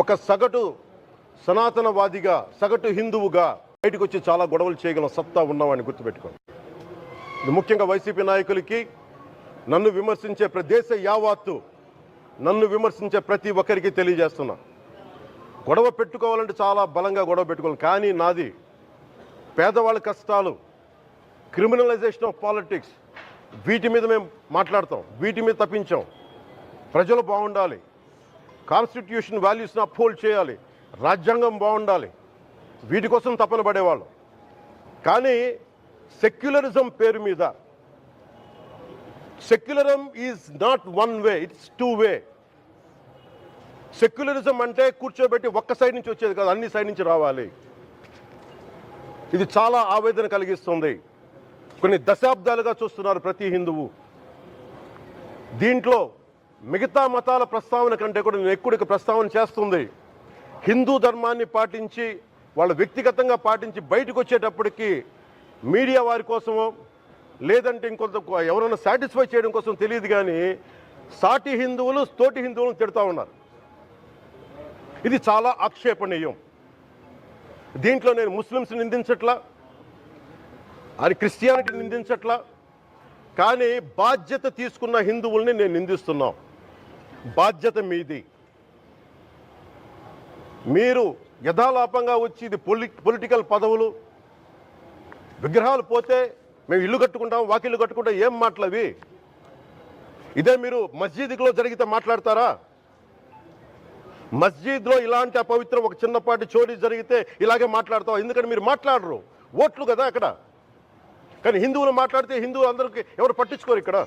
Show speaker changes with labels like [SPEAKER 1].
[SPEAKER 1] ఒక సగటు సనాతనవాదిగా, సగటు హిందువుగా బయటకు వచ్చి చాలా గొడవలు చేయగల సత్తా ఉన్నవాడిని గుర్తుపెట్టుకోండి. ఇది ముఖ్యంగా వైసీపీ నాయకులకి, నన్ను విమర్శించే దేశ యావత్తు నన్ను విమర్శించే ప్రతి ఒక్కరికి తెలియజేస్తున్నా. గొడవ పెట్టుకోవాలంటే చాలా బలంగా గొడవ పెట్టుకోవాలి. కానీ నాది పేదవాళ్ళ కష్టాలు, క్రిమినలైజేషన్ ఆఫ్ పాలిటిక్స్, వీటి మీద మేము మాట్లాడతాం, వీటి మీద తప్పించాం. ప్రజలు బాగుండాలి, కాన్స్టిట్యూషన్ వాల్యూస్ని అప్హోల్డ్ చేయాలి, రాజ్యాంగం బాగుండాలి, వీటి కోసం తపన పడేవాళ్ళు. కానీ సెక్యులరిజం పేరు మీద, secularism is not one way, it's two way. Secularism అంటే కూర్చోబెట్టి ఒక్క సైడ్ నుంచి వచ్చేది కాదు, అన్ని సైడ్ నుంచి రావాలి. ఇది చాలా ఆవేదన కలిగిస్తుంది. కొన్ని దశాబ్దాలుగా చూస్తున్నారు ప్రతి హిందువు. దీంట్లో మిగతా మతాల ప్రస్తావన కంటే కూడా నేను ఎక్కువ ప్రస్తావన చేస్తుంది హిందూ ధర్మాన్ని పాటించి, వాళ్ళు వ్యక్తిగతంగా పాటించి బయటకు వచ్చేటప్పటికి మీడియా వారి కోసమో లేదంటే ఇంకొంత ఎవరైనా సాటిస్ఫై చేయడం కోసం తెలియదు, కానీ సాటి హిందువులు తోటి హిందువులను తిడతా ఉన్నారు. ఇది చాలా ఆక్షేపణీయం. దీంట్లో నేను ముస్లిమ్స్ నిందించట్లా, అది క్రిస్టియానిటీ నిందించట్లా, కానీ బాధ్యత తీసుకున్న హిందువుల్ని నేను నిందిస్తున్నాం. బాధ్యత మీది. మీరు యథాలాపంగా వచ్చి ఇది పొలిటికల్ పదవులు, విగ్రహాలు పోతే మేము ఇల్లు కట్టుకుంటాం, వాకిళ్ళు కట్టుకుంటాం, ఏం మాటలవి? ఇదే మీరు మస్జిద్లో జరిగితే మాట్లాడతారా? మస్జిద్లో ఇలాంటి అపవిత్రం ఒక చిన్నపాటి చోరీ జరిగితే ఇలాగే మాట్లాడతాం. ఎందుకంటే మీరు మాట్లాడరు, ఓట్లు కదా అక్కడ. కానీ హిందువులు మాట్లాడితే హిందువులు అందరికీ ఎవరు పట్టించుకోరు ఇక్కడ.